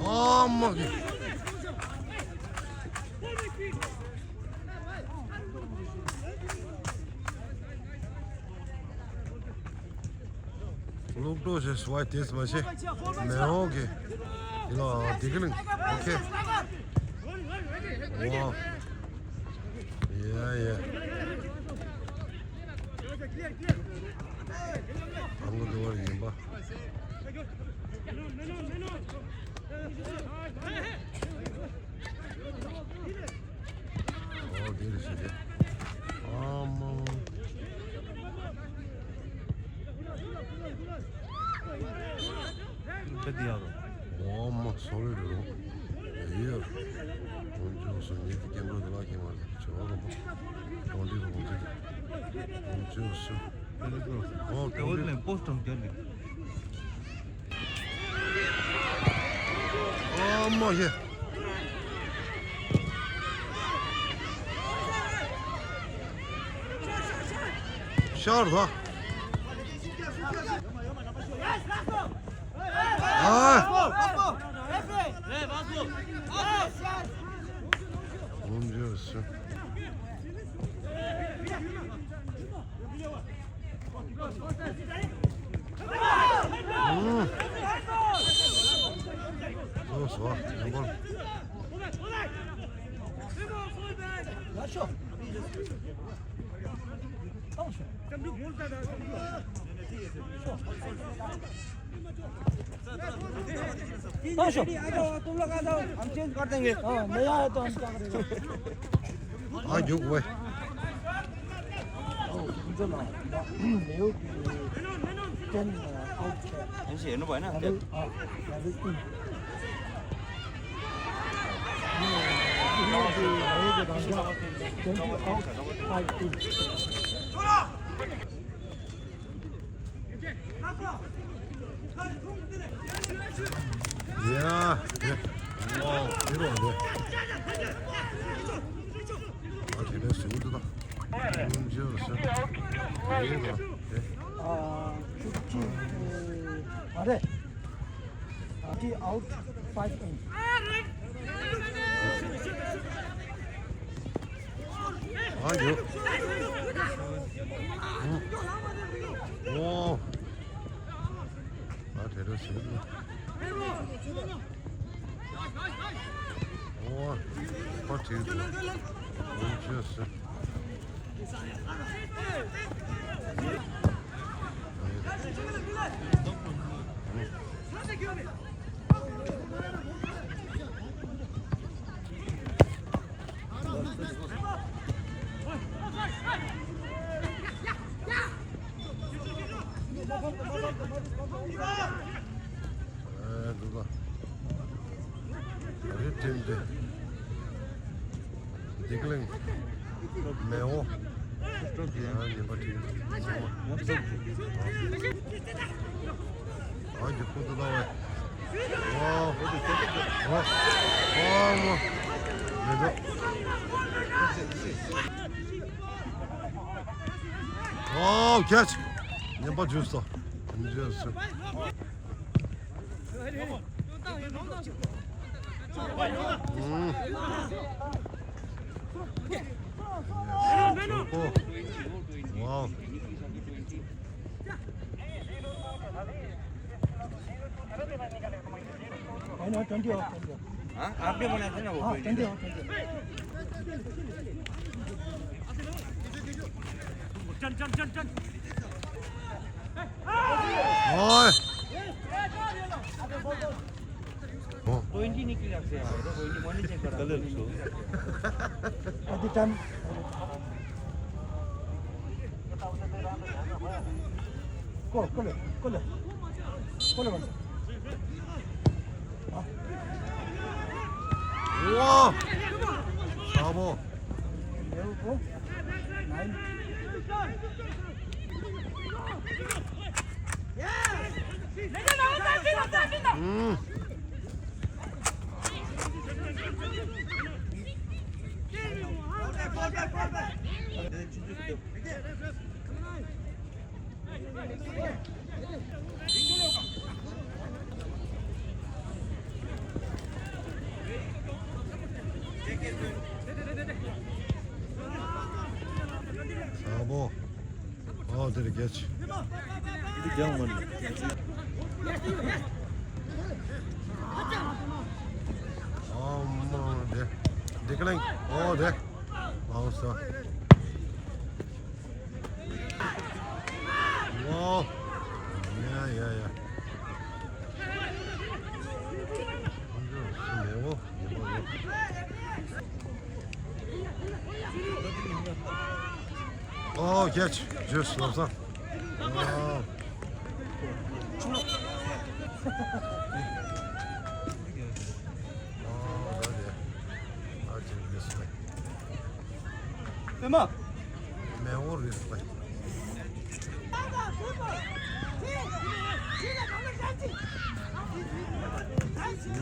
엄마. Lukdoje swai tes mache. Meoge. Ila digging. Okay. Wow. Yeah. 한국 도와 이봐. 내리시게. 어머. 드디어. 어머 소리로. 이거 먼저 손이 깨물어 들어가게 말이야. 저거 뭐. 돌리고 먼저. 오늘 포스트 좀 껴리. 어머 예. 샤르다. 아. 문제였어. 좋아. 이걸. तुम लोग आ जाओ हम चेंज कर देंगे नहीं आया तो हम क्या करेंगे 아, 육 왜? 당신 얘는 뭐야? 야, 와, 이러 안 돼. 아, 개베스 우드다. 문제였어. 얘가, अरे अभी आउट 5 इन 아, 육. 오. 아, 데려스. 오, 파티. 문제였어. 누가 리팀인데 디글링 메오 아니 바티 아 이제 포도 나와 와뭐 내가 캐치 냠바 주스다 문제였어 와우 आपने बनाया था ना वो चल 어이 20 निकली आपसे यार 20 मनी चेक करा कलर अभी टाइम कोले बन 우와 4번 लेवल 9 와 어디를 geç. 이제 경 멀리. Aman de. Dikling. De. Mousta. Wow. Ja. 매워. geç. Just lapsa. 대마. 매워 리스트.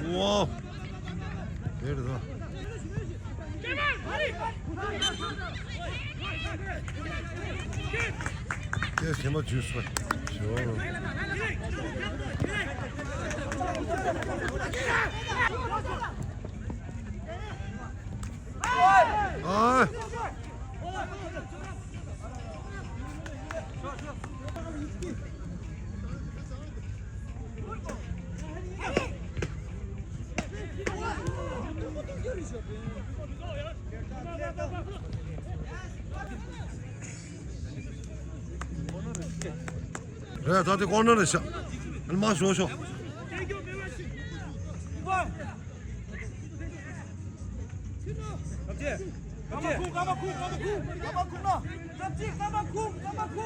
우와. 내려다. Yes, helemaal juice. Zo. Ah. 그래, 다들 corner 있어. 얼마 줘줘.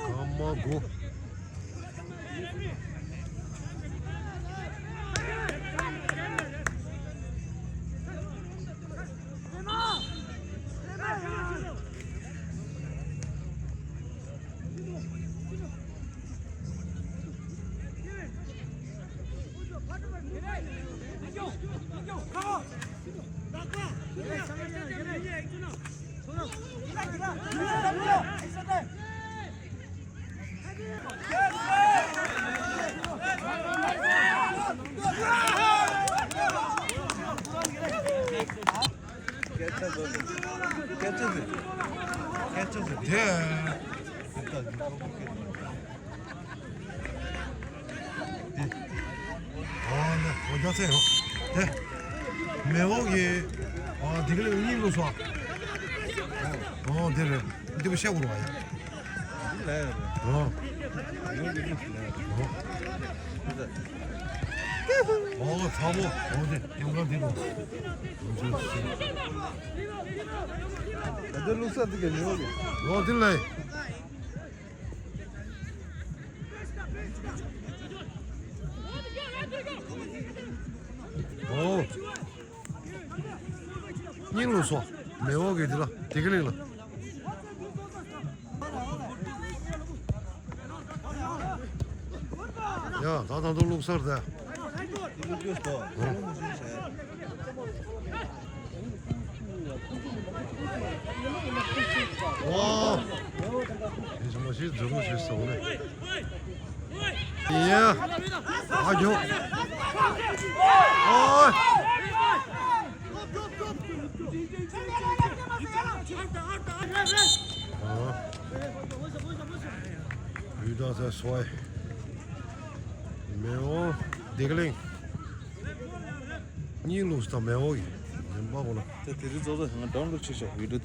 까마구. 어디 가세요? 네. 매워기. 니가 응일로 쏴. 네네. 이제 뭐 시작으로 와요? 네. 사모. 어디? 영감 뒤로. 애들 룩사도 괜찮게. 어딜래? 니로 쏴. 매워게 들라. 되길래. 야, 다들 룩사다. 이거 좋았어. 와, 이 정말 진짜 저거 실수 오네. 예, 아주. 유다사 소이. 매워, 디글링. 니 루스타 매워기. 뭐 보나? 저 데리 줘서 한번 다운로드 치셔. 위로.